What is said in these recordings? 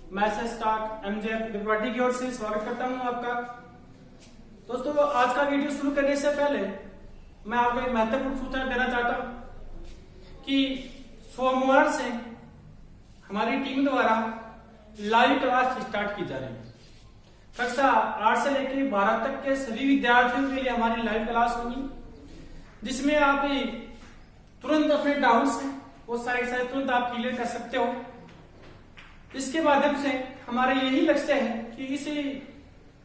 मैं start MJF डिपार्टी की ओर से स्वागत करता हूं आपका। दोस्तों, आज का वीडियो शुरू करने से पहले मैं आपको एक महत्वपूर्ण सूचना देना चाहता हूं कि सोमवार से हमारी टीम द्वारा लाइव क्लास स्टार्ट की जा रही है। कक्षा 8 से लेकर 12 तक के सभी विद्यार्थियों के लिए हमारी लाइव क्लास होगी, जिसमें आप तुरंत अपने डाउट्स हैं वो सारे तुरंत आप क्लियर कर सकते हो। इसके माध्यम से हमारा यही लक्ष्य है कि इस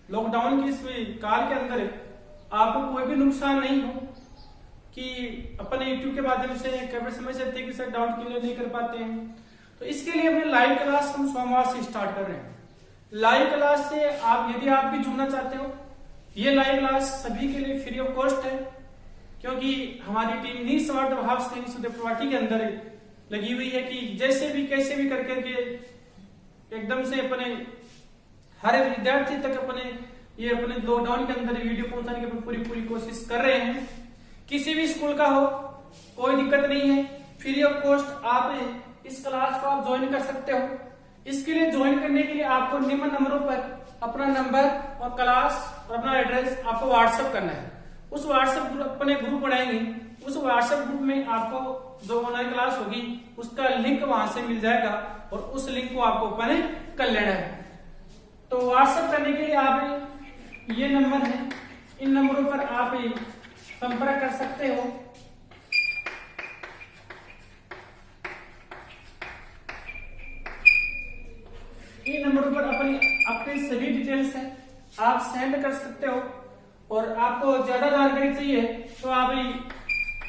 लॉकडाउन की इस काल के अंदर आपको कोई भी नुकसान नहीं हो कि अपने यूट्यूब के माध्यम से कई समय से थे कि सर डाउट क्लियर नहीं कर पाते हैं। तो इसके लिए अपने लाइव क्लास हम सोमवार से स्टार्ट कर रहे हैं। लाइव क्लास से आप यदि आप भी जुड़ना चाहते हो, ये लाइव क्लास सभी के लिए फ्री ऑफ कॉस्ट है, क्योंकि हमारी टीम निस्वार्थ भाव से इस डिपार्टी के अंदर लगी हुई है कि जैसे भी कैसे भी करके एकदम से अपने हर विद्यार्थी तक अपने लॉकडाउन के अंदर वीडियो पहुंचाने की पूरी कोशिश कर रहे हैं। किसी भी स्कूल का हो कोई दिक्कत नहीं है, फ्री ऑफ कॉस्ट आप इस क्लास को आप ज्वाइन कर सकते हो। इसके लिए ज्वाइन करने के लिए आपको निम्न नंबरों पर अपना नंबर और क्लास और अपना एड्रेस आपको व्हाट्सएप करना है। उस व्हाट्सएप ग्रुप अपने ग्रुप बनाएंगे, उस व्हाट्सएप ग्रुप में आपको जो ऑनलाइन क्लास होगी उसका लिंक वहां से मिल जाएगा और उस लिंक को आपको ओपन कर लेना है। तो व्हाट्सएप करने के लिए आप ये नंबर है, इन नंबरों पर आप संपर्क कर सकते हो। इन नंबरों पर अपनी सभी डिटेल्स है आप सेंड कर सकते हो। और आपको ज्यादा जानकारी चाहिए तो आप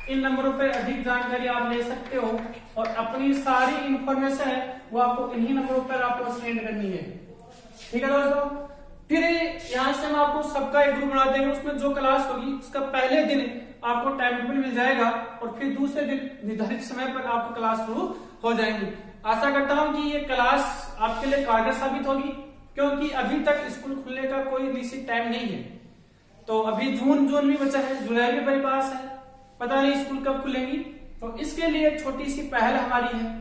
इन नंबरों पर अधिक जानकारी आप ले सकते हो और अपनी सारी इंफॉर्मेशन है वो आपको इन्हीं नंबरों पर आपको सेंड करनी है। ठीक है दोस्तों, फिर यहाँ से हम आपको सबका एक ग्रुप बना देंगे। उसमें जो क्लास होगी उसका पहले दिन आपको टाइम टेबल मिल जाएगा और फिर दूसरे दिन निर्धारित समय पर आपको क्लास शुरू हो जाएंगी। आशा करता हूँ कि ये क्लास आपके लिए कारगर साबित होगी, क्योंकि अभी तक स्कूल खुलने का कोई निश्चित टाइम नहीं है। तो अभी जून भी बचा है, जुलाई भी हमारे पास है, पता नहीं स्कूल कब खुलेंगी। तो इसके लिए छोटी सी पहल हमारी है,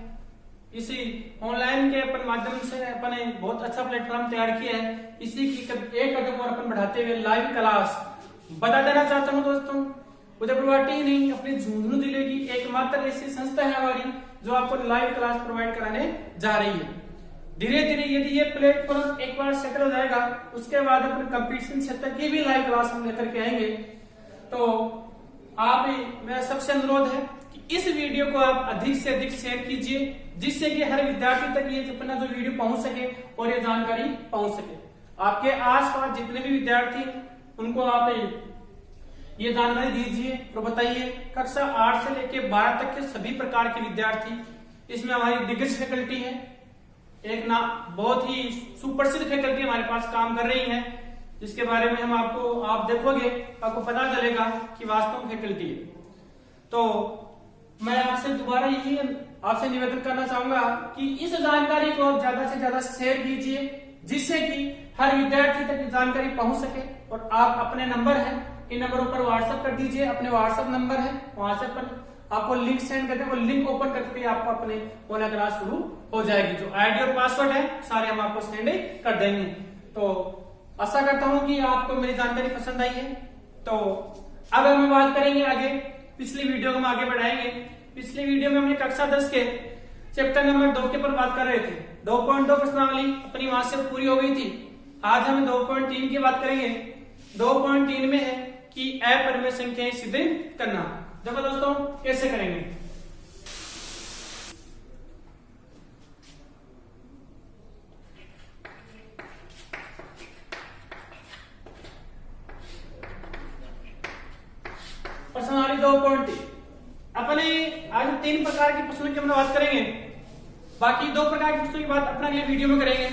इसी ऑनलाइन के अपन माध्यम से अपन बहुत अच्छा प्लेटफॉर्म तैयार किया है। इसी की एक कदम और अपन बढ़ाते हुए लाइव क्लास बता देना चाहता हूँ दोस्तों, उदयपुर ही नहीं अपनी झुंझुनू जिले की एकमात्र ऐसी संस्था है हमारी जो आपको लाइव क्लास प्रोवाइड कराने जा रही है। धीरे धीरे यदि ये प्लेटफॉर्म एक बार सेटल हो जाएगा, उसके बाद अपन कंपटीशन क्षेत्र की भी लाइव क्लास हम लेकर के आएंगे। तो आप मेरा सबसे अनुरोध है कि इस वीडियो को आप अधिक से अधिक शेयर कीजिए, जिससे कि हर विद्यार्थी तक ये अपना जो वीडियो पहुंच सके और ये जानकारी पहुंच सके। आपके आसपास जितने भी विद्यार्थी उनको आप ये जानकारी दीजिए और बताइए। कक्षा 8 से लेकर 12 तक के सभी प्रकार के विद्यार्थी, इसमें हमारी दिग्गज फैकल्टी है, एक ना बहुत ही सुप्रसिद्ध फैकल्टी हमारे पास काम कर रही है, जिसके बारे में हम आप देखोगे आपको पता चलेगा कि वास्तव में फैकल्टी है। तो मैं आपसे दोबारा यही आपसे निवेदन करना चाहूंगा कि इस जानकारी को ज्यादा से ज्यादा शेयर कीजिए, जिससे कि हर विद्यार्थी तक जानकारी पहुंच सके। और आप अपने नंबर है, इन नंबरों पर व्हाट्सएप कर दीजिए, अपने व्हाट्सएप नंबर है, व्हाट्सएप पर आपको लिंक सेंड करके वो लिंक ओपन करके आपको अपने ऑनलाइन क्लास शुरू हो जाएगी। जो आईडी और पासवर्ड है सारे हम आपको सेंड कर देंगे। तो आशा करता हूं कि आपको मेरी जानकारी पसंद आई है। तो अब हम बात करेंगे आगे, पिछली वीडियो को हम आगे बढ़ाएंगे। पिछली वीडियो में हमने कक्षा 10 के चैप्टर नंबर 2 के ऊपर बात कर रहे थे। 2.2 प्रश्नावली अपनी वहां से पूरी हो गई थी। आज हम 2.3 की बात करेंगे। 2.3 में है कि अपरिमेय संख्याएं सिद्ध करना। देखो दोस्तों कैसे करेंगे। प्रश्नावली 2.3 अपने आज 3 प्रकार के प्रश्नों की हम बात करेंगे। बाकी 2 प्रकार के प्रश्नों की बात अपने अगले वीडियो में करेंगे।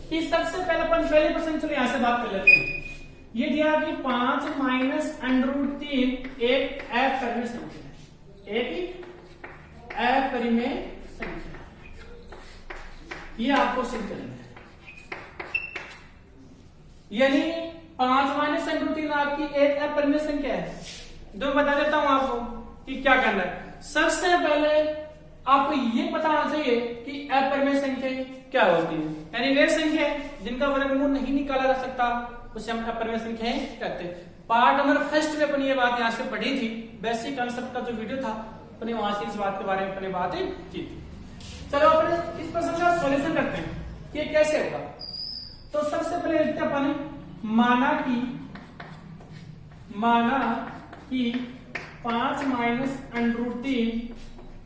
कि सबसे पहले अपन पहले प्रश्न चलो यहां से बात कर लेते हैं। ये दिया कि 5 - √3 एक अपरिमेय संख्या है, एक अपरिमेय संख्या, ये आपको सिद्ध करना है। यानी 5 - √3 आपकी एक अपरिमेय संख्या है। तो बता देता हूं आपको कि क्या करना है। सबसे पहले आपको ये पता होना चाहिए कि अपरिमेय संख्या क्या होती है, यानी वे संख्या जिनका वर्गमूल नहीं निकाला जा सकता उसे हम अपरिमेय संख्याएं कहते हैं। पार्ट नंबर फर्स्ट में अपनी ये बात यहाँ से पढ़ी थी, बेसिक कांसेप्ट का जो वीडियो था अपने वहां से इस बात के बारे में अपने बातें की थी। चलो अपने इस प्रश्न का सॉल्यूशन करते हैं कि ये कैसे होगा। तो सबसे पहले लिखते अपन माना कि 5 माइनस √3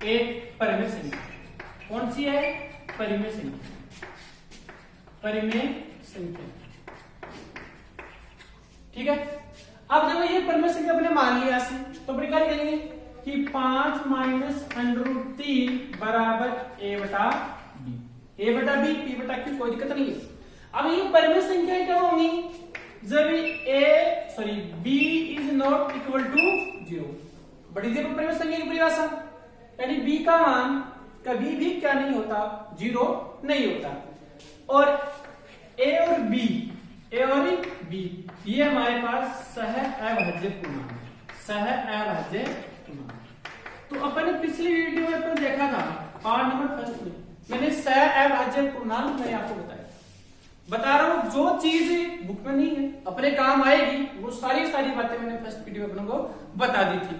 एक परिमेय संख्या। कौन सी है? परिमेय संख्या, परिमेय संख्या। ठीक है, अब जब ये परिमेय संख्या अपने मान लिया ऐसे, तो अपने क्या लिखेंगे कि 5 माइनस √3 बराबर a बटा b, p बटा q, कोई दिक्कत नहीं है। अब ये परिमेय संख्या क्या होंगी जब b is not equal to 0। बड़ी देर परिमेय संख्या की परिभाषा, यानी b का मान कभी भी क्या नहीं होता, 0 नहीं होता। और a और b ये हमारे पास सह अभाज्य पूर्णांक है, सह अभाज्य पूर्णांक। तो अपन ने पिछली वीडियो में अपन देखा था पार्ट नंबर फर्स्ट में, मैंने सह अभाज्य पूर्णांक मैंने आपको बता रहा हूं, जो चीज बुक में नहीं है अपने काम आएगी वो सारी बातें मैंने फर्स्ट वीडियो में अपन को बता दी थी।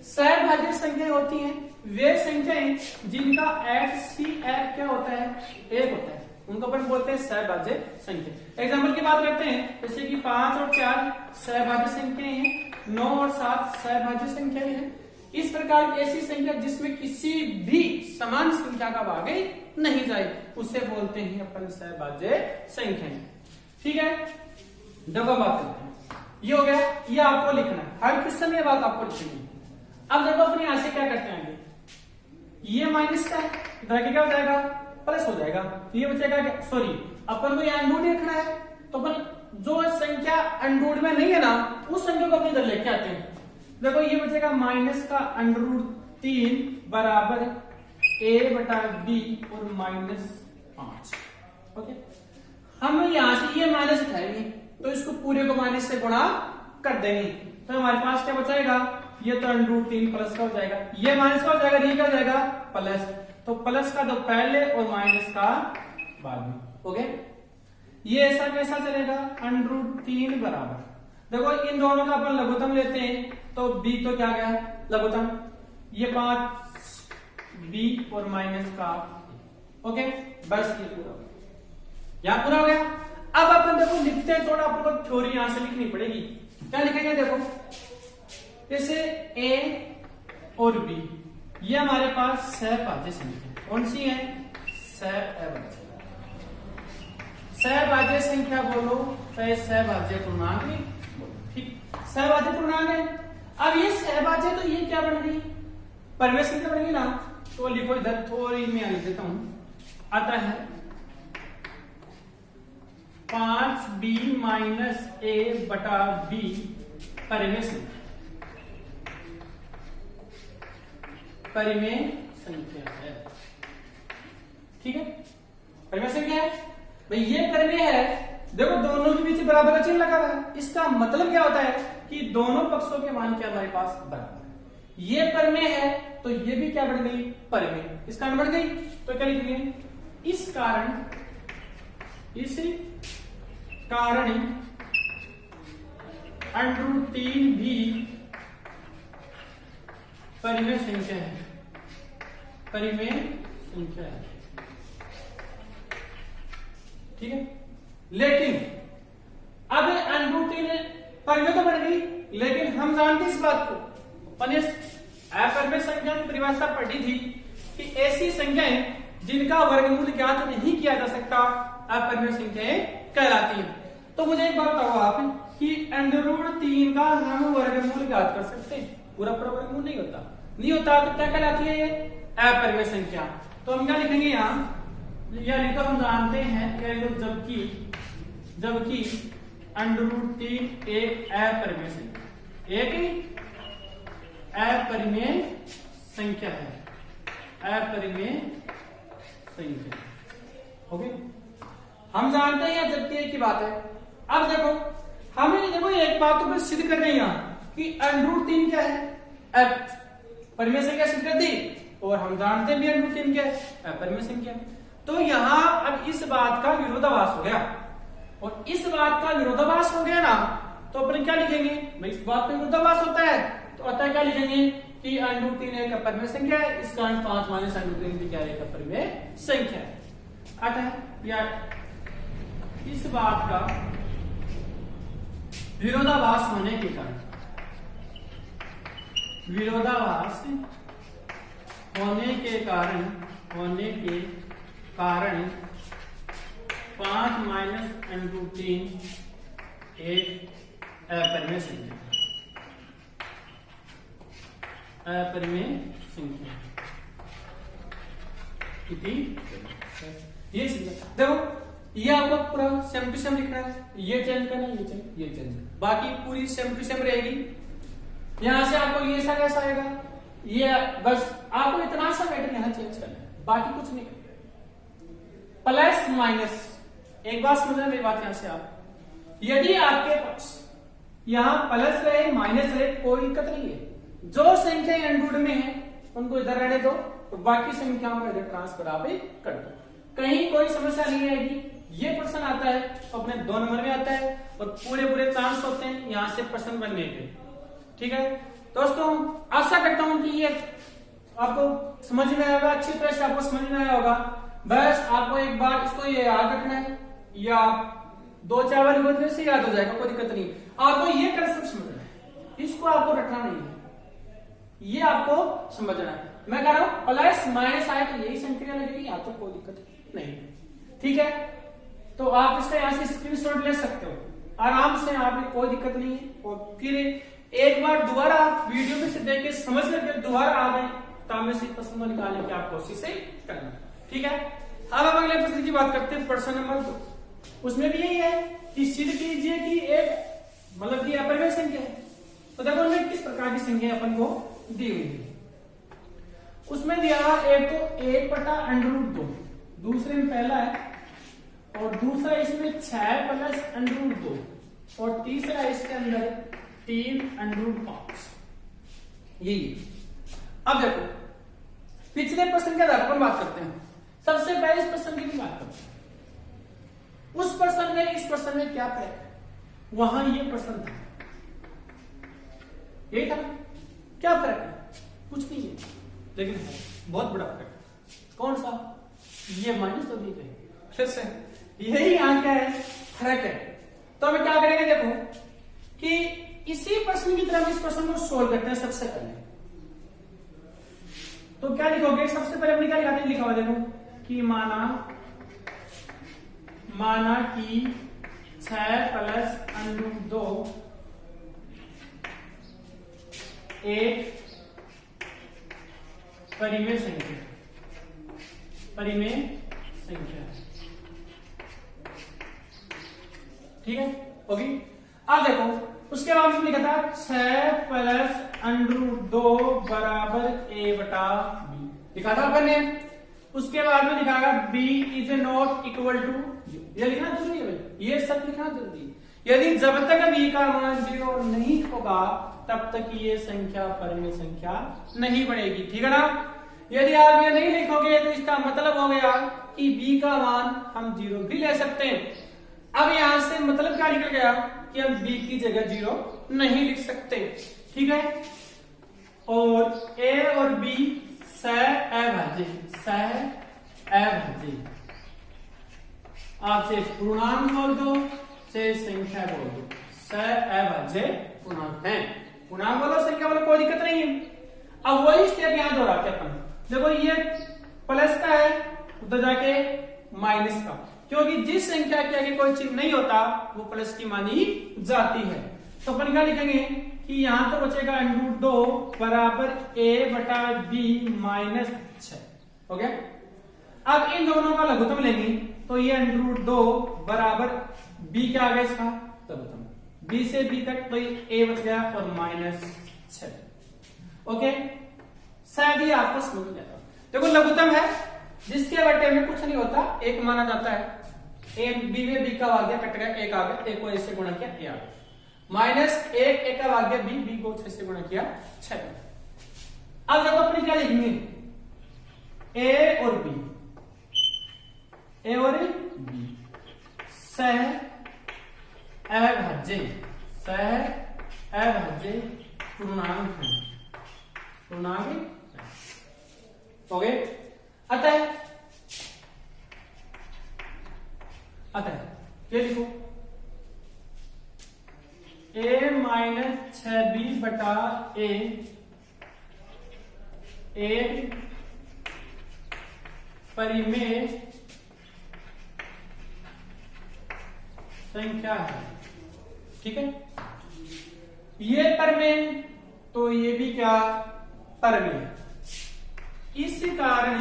सहभाज्य संख्याएं होती हैं वे संख्याएं जिनका HCF क्या होता है, 1 होता है, उनको अपन बोलते हैं सहभाज्य संख्या। एग्जाम्पल की बात करते हैं, जैसे कि 5 और 4 सहभाज्य संख्याएं हैं, 9 और 7 सहभाज्य संख्याएं हैं। इस प्रकार की ऐसी संख्या जिसमें किसी भी समान संख्या का भाग नहीं जाए उसे बोलते हैं अपन सहभाज्य संख्याएं। ठीक है, डबल बात करते हैं, ये हो गया, ये आपको लिखना है, हर क्वेश्चन में बात आपको लिखनी है। अब देखो अपने यहां से क्या करते हैं, ये माइनस का है, इधर क्या हो जाएगा, प्लस हो जाएगा, तो ये बचेगा क्या, सॉरी अपन को यहाँ अंडरूट देखना है, तो अपन जो संख्या अंडरूट में नहीं है ना उस संख्या को अपने इधर लेके आते हैं। देखो ये बचेगा माइनस का √3 बराबर a बटा b और -5। ओके, हम यहां से ये माइनस उठाएंगे तो इसको पूरे को माइनस से गुणा कर देंगे, तो हमारे पास क्या बचाएगा, ये तो √3 प्लस का हो जाएगा, ये माइनस का हो जाएगा, ये क्या हो जाएगा प्लस, तो प्लस का तो पहले और माइनस का बाद में। ओके, ये ऐसा कैसा चलेगा, √3 बराबर, देखो इन दोनों का अपन लघुत्तम लेते हैं तो b तो क्या गया लघुत्तम, ये 5b और माइनस का। ओके, बस ये पूरा यहां पूरा हो गया। अब अपन देखो लिखते हैं, थोड़ा अपन को थ्योरी यहां से लिखनी पड़ेगी। क्या लिखेंगे, देखो जैसे a और b ये हमारे पास सहभाज्य संख्या, कौन सी है, सहभाज्य। सहभाज्य संख्या बोलो चाहे सहभाज्य पूर्णांक बोलो, ठीक, सहभाज्य पूर्णांक है। अब ये सहभाज्य तो ये क्या बन गई, परिमेय संख्या बन गई ना, तो लिखो इधर थोड़ी मैं लिख देता हूं, आता है 5b माइनस a बटा b परिमेय संख्या, परिमेय संख्या है। ठीक है, परिमेय संख्या है भाई, ये परिमेय है। देखो दोनों के बीच बराबर का चिन्ह लगा हुआ है, इसका मतलब क्या होता है कि दोनों पक्षों के मान क्या हमारे पास बराबर है। ये परिमेय है तो ये भी क्या बन गई, परिमेय, इसका मान बढ़ गई, तो क्या लिखेंगे, इस कारण √3 भी परिमेय संख्या है, परिमेय संख्या है। ठीक है, लेकिन अब √3 परिमेय तो बन गई, लेकिन हम जानते इस बात को, अपन अपरिमेय संख्या की परिभाषा पढ़ी थी कि ऐसी संख्याएं जिनका वर्गमूल ज्ञात नहीं किया जा सकता अपरिमेय संख्याएं कहलाती हैं। तो मुझे एक बात बताओ आप कि √3 का हम वर्गमूल ज्ञात कर सकते हैं, पूरा वर्गमूल नहीं होता तो क्या कहलाती है, ये अपरिमेय संख्या। तो हम क्या लिखेंगे यहाँ, यानी तो हम जानते हैं जबकि √3 एक अपरिमेय संख्या, एक अपरिमेय संख्या है, अपरिमेय संख्या। ओके, हम जानते हैं जबकि एक ही बात है। अब देखो हमें देखो एक बात तो सिद्ध कर रहे हैं यहाँ कि √3 क्या है, परिमेय संख्या सिद्ध कर दी, और हम जानते भी हैं रूटीन क्या है, अपरिमेय संख्या। तो यहाँ अब इस बात का विरोधाभास हो गया, और इस बात का विरोधाभास हो गया ना, तो अपन क्या लिखेंगे भाई, इस बात का विरोधाभास होता है तो अतः क्या लिखेंगे कि √3 एक अपरिमेय संख्या है, इस कारण 5 माइनस √3 भी क्या है, एक अपरिमेय संख्या है। अतः या इस बात का विरोधाभास होने के कारण, विरोधाभास होने के कारण 5 माइनस √3 एक अपरिमेय संख्या, अपरिमेय संख्या। ये देखो, ये आपको पूरा सेम टू सेम लिखना है, ये चेंज करना, ये चेंज, बाकी पूरी सेम टू सेम रहेगी। यहां से आपको ये सा कैसा आएगा, ये बस आपको इतना सा पैटर्न यहां चेंज करना है, बाकी कुछ नहीं। प्लस माइनस, एक बात समझना मेरी बात, यहां से आप यदि आपके पास यहां प्लस रहे माइनस रहे कोई दिक्कत नहीं है, जो संख्या √2 में है उनको इधर रहने दो, तो बाकी संख्याओं में इधर ट्रांसफर आप कर दो, कहीं कोई समस्या नहीं आएगी। ये प्रश्न आता है तो अपने 2 नंबर में आता है, और पूरे चांस होते हैं यहां से प्रश्न बनने के। ठीक है दोस्तों, आशा करता हूं कि ये आपको समझ में आएगा, अच्छी तरह से आपको समझ में आया होगा। बस आपको एक बार इसको ये याद रखना है, या 2-4 बार बोलने से याद हो जाएगा, कोई दिक्कत नहीं। आपको ये कंसेप्ट समझना है, इसको आपको रखना नहीं है, ये आपको समझना है। मैं कह रहा हूं प्लस माइनस आए तो यही संख्या लगेगी, या तो कोई दिक्कत नहीं। ठीक है, तो आप इसका यहां से स्क्रीनशॉट ले सकते हो आराम से, आप कोई दिक्कत नहीं है। और फिर एक बार दोबारा आप वीडियो में से देख के समझ करके दोबारा आप तामे से प्रश्न निकालने की आप कोशिश करना। ठीक है, अब हम अगले प्रश्न की बात करते हैं, प्रश्न नंबर 2। उसमें भी यही है कि सिद्ध कीजिए कि एक मतलब कि अपरिमेय संख्या है। तो देखो उनमें किस प्रकार की संख्या अपन को दी हुई है। उसमें दिया एक तो 1/√2, दूसरे में पहला है, और दूसरा इसमें 6 प्लस √2, और तीसरा इसके अंदर 3√5। यही। अब देखो पिछले प्रश्न के आधार पर बात करते हैं। सबसे पहले इस प्रश्न की बात करते हैं, उस प्रश्न में इस प्रश्न में क्या फर्क है। वहां ये प्रश्न था, यही था, क्या फर्क है, कुछ नहीं है, लेकिन है बहुत बड़ा फर्क है। कौन सा, ये माइनस तो नहीं है, फिर से यही यहां क्या है, फर्क है। तो हमें क्या करेंगे, देखो कि इसी प्रश्न की तरह इस प्रश्न को सोल्व करते हैं। सबसे पहले तो क्या लिखोगे, सबसे पहले हमने क्या लिखा, लिखा हुआ देखो कि माना कि 6 प्लस √2 एक परिमेय संख्या, परिमेय संख्या। ठीक है, होगी। अब देखो उसके बाद हमने लिखा था 6 प्लस √2 बराबर a/b, लिखा था अपन ने। उसके बाद में लिखा b is not equal to, ये लिखना जरूरी है भाई, ये सब लिखना जरूरी है। यदि जब तक b का मान 0 नहीं होगा तब तक ये संख्या परिमेय संख्या नहीं बनेगी। ठीक है ना, यदि आप ये नहीं लिखोगे तो इसका मतलब हो गया कि b का मान हम 0 भी ले सकते हैं। अब यहां से मतलब क्या निकल गया कि हम b की जगह 0 नहीं लिख सकते। ठीक है, और a और b सहअभाज्य, सहअभाज्य। आपसे पूर्णांक बोल दो से संख्या बोल दो, सहअभाज्य पूर्णांक है। पूर्णांक बोलो संख्या बोलो, कोई दिक्कत नहीं है। अब वही स्टेप यहां दोहराते अपन। देखो ये प्लस का है, उधर जाके माइनस का, क्योंकि जिस संख्या के आगे कोई चिन्ह नहीं होता वो प्लस की मानी जाती है। तो अपन क्या लिखेंगे कि यहां तो बचेगा √2 बराबर a/b माइनस 6। हो गया। अब इन दोनों का लघुत्तम लेंगे तो ये √2 बराबर b क्या आ गया इसका लघुत्तम, b से b तक तो a बच गया और माइनस 6। ओके, शायद ये आपको समझ में आएगा। देखो लघुत्तम है जिसके बटे में कुछ नहीं होता, एक माना जाता है। a b में b का भाग्य कट गया, एक आ गया, एक को इससे गुणा किया, a आ गया। माइनस 1 का भाग्य b, b को 6 से गुणा किया 6। अब देखो अपनी क्या लिखेंगे, ए और बी, ए और बी सह अभाज्य पूर्णांक है, पूर्णांक हो गए। अतः ये लिखो a माइनस 6b बटा a एक परिमेय संख्या है, ठीक है। ये परिमेय तो ये भी क्या परिमेय। इसी कारण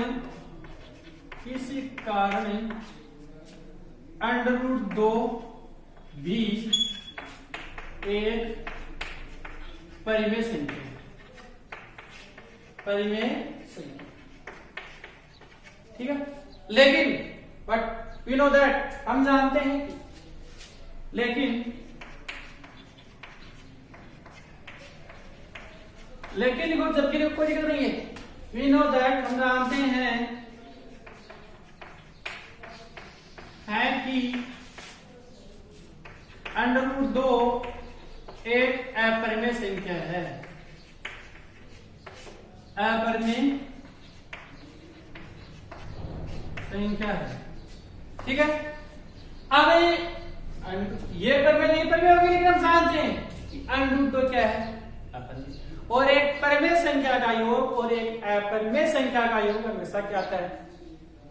√2 भी एक परिमेय संख्या, ठीक है। लेकिन बट वी नो दैट, हम जानते हैं कि लेकिन लिखो, जबकि कोई दिक्कत नहीं है। वी नो दैट, हम जानते हैं कि √2 एक अपरिमेय संख्या है, अपरिमेय संख्या है, ठीक है। अब ये परिमेय नहीं परिमेय होगी, लेकिन हम जानते हैं कि √2 क्या है अपरिमेय, और एक परिमेय संख्या का योग और एक अपरिमेय संख्या का योग हमेशा क्या आता है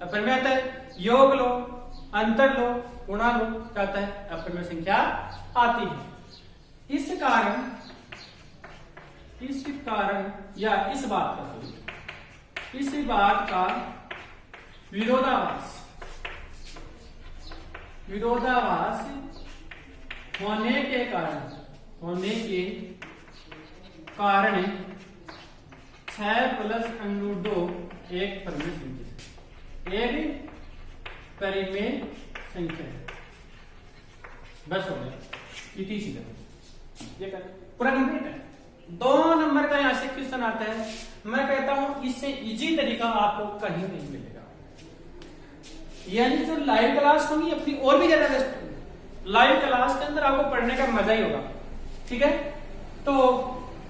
अपरिमेय आता है। योग लो, अंतर लो, गुणा लो, क्या आता है अपरिमेय संख्या आती है। इस कारण या इस बात का विरोधाभास होने के कारण 6 प्लस √2 एक परिमेय संख्या, एक परिमेय संख्या है। बस हो गया, इतनी सी ये कर पूरा कंप्लीट है। 2 नंबर का यहां से क्वेश्चन आता है, मैं कहता हूं इससे इजी तरीका आपको कहीं नहीं मिलेगा। यानी जो लाइव क्लास होगी अपनी और भी ज्यादा बेस्ट होगी। लाइव क्लास के अंदर आपको पढ़ने का मजा ही होगा, ठीक है। तो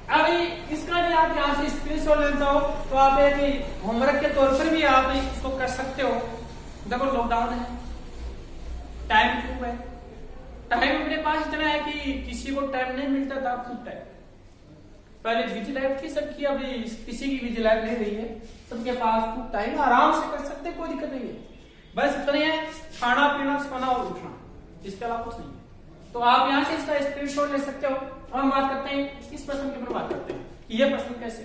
अभी इसका भी आप यहाँ से स्क्रीनशॉट लेना चाहो तो आप एक होमवर्क के तौर पर भी आप इसको कर सकते हो। देखो लॉकडाउन है, टाइम खूब है, टाइम अपने पास इतना है कि किसी को टाइम नहीं मिलता था खूब टाइम। पहले बिजी लाइफ थी सबकी, अभी किसी की बिजी लाइफ नहीं रही है, सबके पास खूब टाइम, आराम से कर सकते, कोई दिक्कत नहीं है। बस इतना है, खाना पीना सोना और उठना, इसके अलावा कुछ नहीं है। तो आप यहां से इसका स्क्रीनशॉट ले सकते हो। और हम बात करते हैं इस प्रश्न के ऊपर बात करते हैं कि यह प्रश्न कैसे।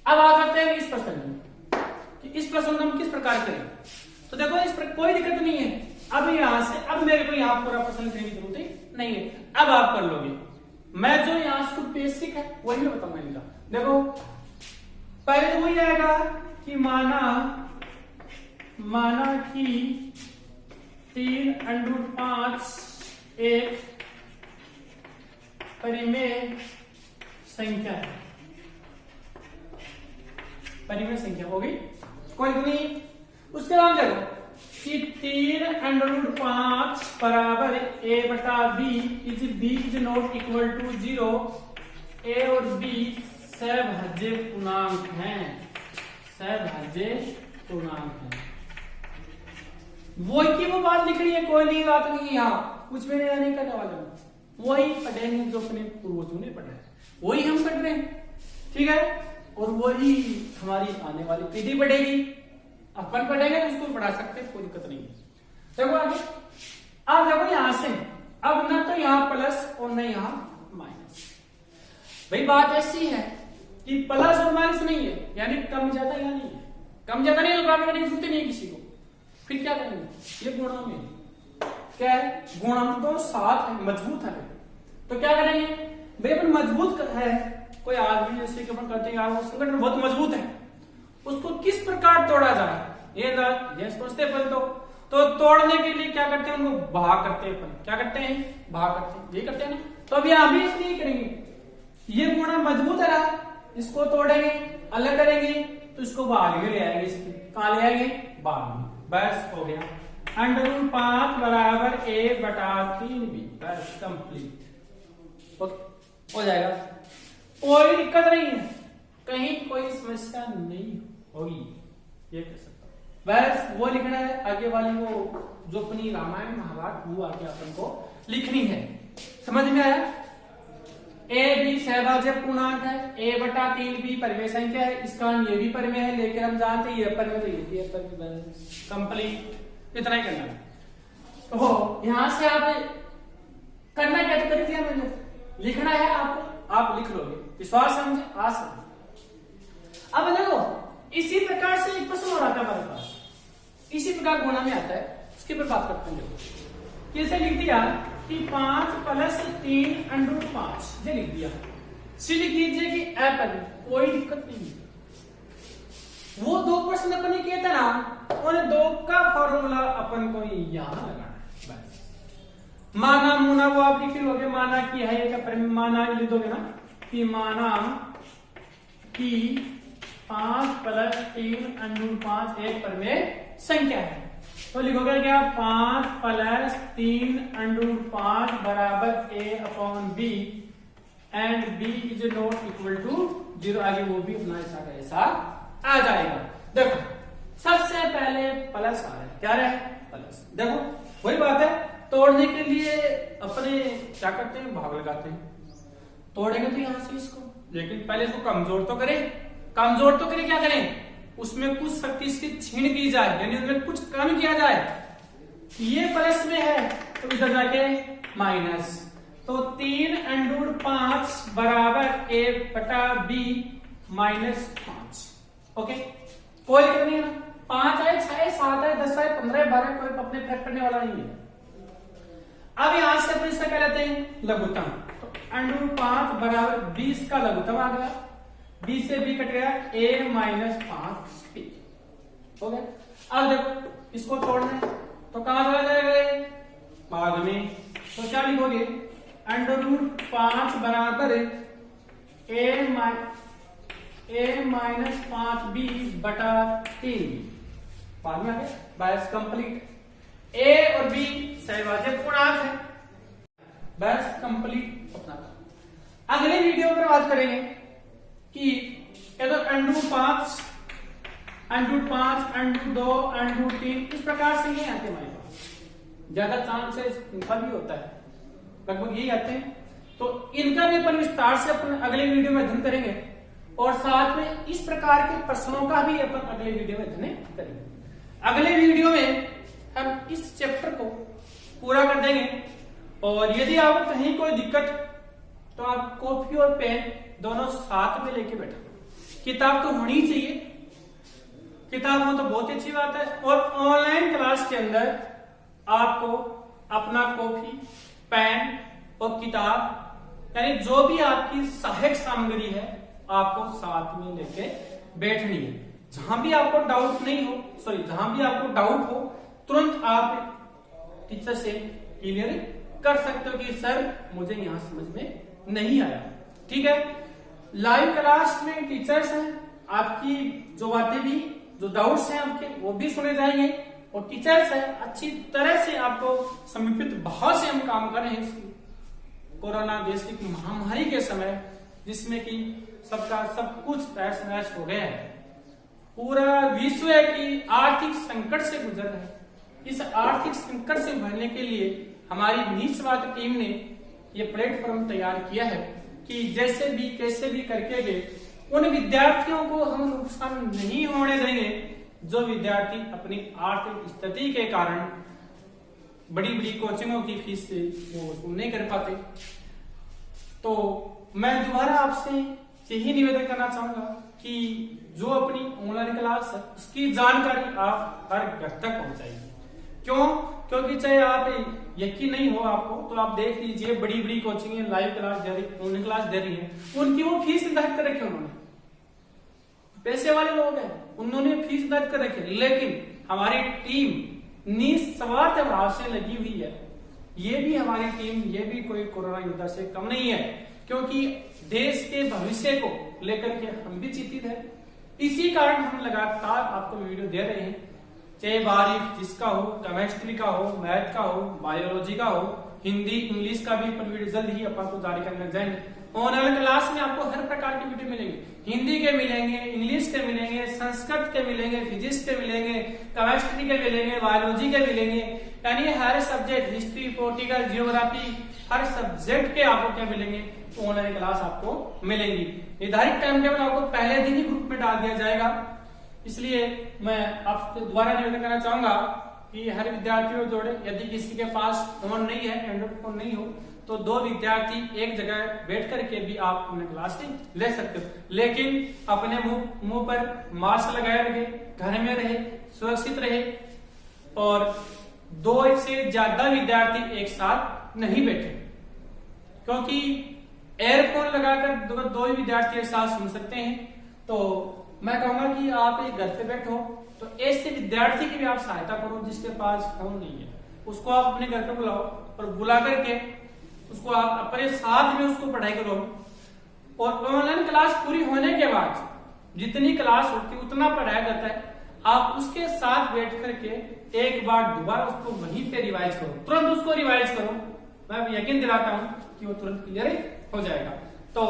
अब आ करते हैं इस प्रश्न में कि इस प्रश्न को हम किस प्रकार करें। तो देखो इस पर कोई दिक्कत नहीं है। अब यहां से अब मेरे को यहां पूरा प्रश्न लिखने की जरूरत नहीं है, अब आप कर लोगे। मैं जो यहां से बेसिक है वही मैं बताऊंगा इनका। देखो पहले तो वही आएगा कि माना कि 3√5 एक परिमेय संख्या है, परिमेय संख्या होगी, कोई नहीं। उसके बाद देखो कि 3√5 बराबर a बटा b is not equal to 0। a और b सहभाज्य पूर्णांक हैं, सहभाज्य पूर्णांक हैं। वही की वो बात लिख रही है, कोई नई बात नहीं है, यहाँ कुछ भी नया नहीं करने वाले हूं। वही पढ़ेंगे जो अपने पूर्वजों ने पढ़ा है, वही हम पढ़ रहे हैं, ठीक है। और वही हमारी आने वाली पीढ़ी पढ़ेगी, अपन पढ़ेंगे तो उसको पढ़ा सकते, कोई दिक्कत नहीं है। देखो आगे, अब देखो यहां से, अब न तो यहां प्लस और न यहां माइनस। भाई बात ऐसी है कि प्लस और माइनस नहीं है, यानी कम ज्यादा यहाँ नहीं है, कम ज्यादा नहीं है, करने की जरूरत नहीं है किसी को। फिर क्या करेंगे, ये गुणा में क्या है, गुणन तो साथ है, मजबूत है। तो क्या करेंगे भाई, अपन मजबूत है, कोई आदमी जैसे कि अपन कहते हैं यार वो संगठन बहुत मजबूत है, उसको किस प्रकार तोड़ा जाए ये सोचते पहले तो। तो तोड़ने के लिए क्या करते हैं, उनको भाग करते हैं अपन, क्या करते हैं, भाग करते हैं, ये करते हैं ना। तो अभी आप भी इसलिए करेंगे, ये गुणा मजबूत है, इसको तोड़ेंगे, अलग करेंगे, तो इसको भाग में ले आएंगे, इसकी कहां ले आएंगे, भाग में, बस हो गया। √5 बराबर a/3b, बस कंप्लीट हो जाएगा। कोई दिक्कत नहीं है, कहीं कोई समस्या नहीं होगी, ये कह सकता हूं। बस वो लिखना है, आगे वाली वो जो अपनी रामायण महाभारत वो आगे अपन को लिखनी है। समझ में आया? a b सहभाज्य पूर्णांक है, a/3b परिमेय संख्या है, इसका ये भी परिमेय है, लेकिन हम जानते हैं ये परिमेय तो ये भी है परिमेय, कंप्लीट। इतना ही करना है। तो यहां से आप करना क्या, तो कर दिया मैंने, लिखना है आपको, आप लिख लोगे, विश्वास है मुझे, आसान। अब देखो इसी प्रकार से एक प्रश्न और आता है हमारे पास, इसी प्रकार गुणा में आता है, उसके ऊपर बात करते हैं। देखो कैसे लिख दिया कि 5 + 3 √5, ये लिख दिया। सी लिख दीजिए कि ए पर, कोई दिक्कत नहीं है। वो 2 प्रश्न अपन ने किया था ना, उन 2 का फॉर्मूला अपन को यहां लगाना है, बस। माना मुना वो आप लिख लोगे, माना की है का माना लिख दोगे ना, कि माना कि 5 + 3 √5 एक परिमेय संख्या है, तो लिखोगे क्या, 5 + 3 √5 बराबर a/b and b is not equal to 0। आगे वो भी अपना ऐसा का ऐसा आ जाएगा। देखो सबसे पहले प्लस आ रहा है, क्या रहा है, प्लस। देखो वही बात है, तोड़ने के लिए अपने क्या करते हैं, भाग लगाते हैं, तोड़ेंगे तो यहां से इसको, लेकिन पहले इसको कमजोर तो करें, कमजोर तो करें, क्या करें, उसमें कुछ शक्ति इसकी छीन की जाए, यानी उसमें कुछ कम किया जाए। ये प्लस में है तो इधर जाके माइनस, तो 3 √5 बराबर a/b -5। ओके, कोई दिक्कत नहीं है ना, 5 आए, 6 आए, 7 आए, 10 आए, 15 12, कोई अपने फर्क पड़ने वाला नहीं है। अब यहां से अपन इसका क्या लेते हैं, लघुत्तम, तो √5 बराबर 20 का लघुत्तम आ गया, b से b कट गया, a -5b हो गया। अब देखो इसको तोड़ना है, तो कहां चला जाएगा ये, भाग में, तो क्या लिखोगे, √5 बराबर a -5b/3, बाद में आ गया, बस कंप्लीट। a और b सहभाज्य पूर्णांक है, बस कंप्लीट अपना। अगले वीडियो पर बात करेंगे कि √5 √2 √3 इस प्रकार से नहीं आते हमारे पास, ज्यादा चांसेस इनका भी होता है, लगभग यही आते हैं। तो इनका भी अपन विस्तार से अपन अगले वीडियो में अध्ययन करेंगे, और साथ में इस प्रकार के प्रश्नों का भी अपन अगले वीडियो में अध्ययन करेंगे। अगले वीडियो में हम इस चैप्टर को पूरा कर देंगे, और यदि आपको कहीं कोई दिक्कत, तो आप कॉपी और पेन दोनों साथ में लेके बैठो। किताब तो होनी चाहिए, किताब हो तो बहुत अच्छी बात है, और ऑनलाइन क्लास के अंदर आपको अपना कॉपी, पेन और किताब, यानी जो भी आपकी सहायक सामग्री है, आपको साथ में लेके बैठनी है। जहां भी आपको डाउट नहीं हो, जहां भी आपको डाउट हो, तुरंत आप टीचर से क्लियर कर सकते हो कि सर मुझे यहां समझ में नहीं आया। ठीक है, लाइव क्लास में टीचर्स हैं, आपकी जो बातें भी, जो डाउट्स हैं आपके, वो भी सुने जाएंगे, और टीचर्स हैं, अच्छी तरह से आपको समीपित भाव से हम काम कर रहे हैं कोरोना देश की महामारी के समय, जिसमें कि सबका सब कुछ तहस नहस हो गया है, पूरा विश्व की आर्थिक संकट से गुजर रहा है। इस आर्थिक संकट से उभरने के लिए हमारी निस्वार्थ टीम ने ये प्लेटफॉर्म तैयार किया है कि जैसे भी कैसे भी करके भी उन विद्यार्थियों को हम नुकसान नहीं होने देंगे जो विद्यार्थी अपनी आर्थिक स्थिति के कारण बड़ी बड़ी कोचिंगों की फीस से वो वसूल नहीं कर पाते। तो मैं दोबारा आपसे यही निवेदन करना चाहूंगा कि जो अपनी ऑनलाइन क्लास है उसकी जानकारी आप हर घर तक पहुंचाइए। क्यों? क्योंकि चाहे आप यकीन नहीं हो आपको, तो आप देख लीजिए बड़ी बड़ी कोचिंग लाइव क्लास दे रही, ऑनलाइन क्लास दे रही है, उनकी वो फीस निर्धारित कर रखी, उन्होंने पैसे वाले लोग हैं, उन्होंने फीस निर्धारित कर रखी, लेकिन हमारी टीम निस्वार्थ भाव से लगी हुई है। ये भी हमारी टीम, ये भी कोई कोरोना योद्धा से कम नहीं है, क्योंकि देश के भविष्य को लेकर के हम भी चिंतित है। इसी कारण हम लगातार आपको वीडियो दे रहे हैं, चाहे बारिश जिसका हो, केमिस्ट्री का हो, मैथ का हो, बायोलॉजी का हो, हिंदी इंग्लिश का भी अपन वीडियो जल्द ही अपन को जारी करने जाएंगे। ऑनलाइन क्लास में आपको हर प्रकार के वीडियो मिलेंगे, हिंदी के मिलेंगे, इंग्लिश के मिलेंगे, संस्कृत के मिलेंगे, फिजिक्स के मिलेंगे, केमिस्ट्री के मिलेंगे, बायोलॉजी के मिलेंगे, यानी हर सब्जेक्ट, हिस्ट्री, पॉलिटिकल, जियोग्राफी, हर सब्जेक्ट के आपको क्या मिलेंगे, ऑनलाइन क्लास आपको मिलेंगी। निर्धारित टाइम टेबल आपको पहले दिन ही ग्रुप में डाल दिया जाएगा। इसलिए मैं आपसे दोबारा निवेदन करना चाहूंगा कि हर विद्यार्थी को जोड़े। यदि किसी के पास फोन नहीं है, एंड्रॉइड फोन नहीं हो, तो 2 विद्यार्थी एक जगह बैठ करके भी आप अपने क्लास ले सकते हो, लेकिन अपने मुंह पर मास्क लगाए रहे, घर में रहे, सुरक्षित रहे, और 2 से ज्यादा विद्यार्थी एक साथ नहीं बैठे, क्योंकि एयरफोन लगाकर 2 विद्यार्थी एक साथ सुन सकते हैं। तो मैं कहूंगा कि आप एक घर पे बैठो तो ऐसे विद्यार्थी की भी आप सहायता करो जिसके पास फोन नहीं है, उसको आप अपने घर पे बुलाओ और बुला करके उसको आप अपने साथ में उसको पढ़ाई करो। और ऑनलाइन क्लास पूरी होने के बाद जितनी क्लास होती है उतना पढ़ाया जाता है, आप उसके साथ बैठ करके एक बार दोबारा उसको वहीं पे रिवाइज करो, तुरंत उसको रिवाइज करो। मैं यकीन दिलाता हूं कि वो तुरंत क्लियर हो जाएगा। तो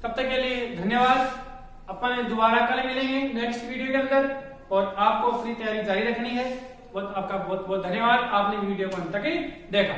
तब तक के लिए धन्यवाद। अपन दोबारा कल मिलेंगे नेक्स्ट वीडियो के अंदर, और आपको अपनी तैयारी जारी रखनी है। आपका बहुत बहुत धन्यवाद, आपने वीडियो को अंत तक देखा।